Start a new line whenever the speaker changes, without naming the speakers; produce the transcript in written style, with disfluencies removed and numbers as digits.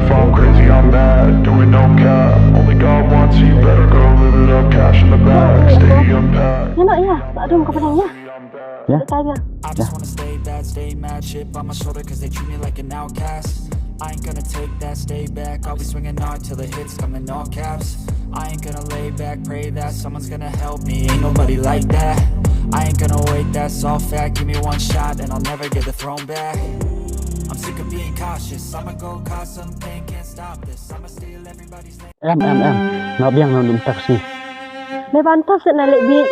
If I'm crazy, I'm mad, doing no cap. Only God wants you, better go live it up. Cash in the bag, stay unpacked.
Ya nak ya, tak ada muka pedang ya.
Ya.
Dekat dia.
I just wanna stay bad, stay mad, chip on my shoulder cause they treat me like an outcast. I ain't gonna take that, stay back, I'll be swinging hard till the hits come in all caps. I ain't gonna lay back, pray that someone's gonna help me, ain't nobody like that. I ain't gonna wait, that's all fact, give me one shot and I'll never get the throne back. I'm sick of being cautious, I'ma go cause something, can't stop this, I'ma steal everybody's name.
Em, ngabiang nung taxi.
May bantas na lebih.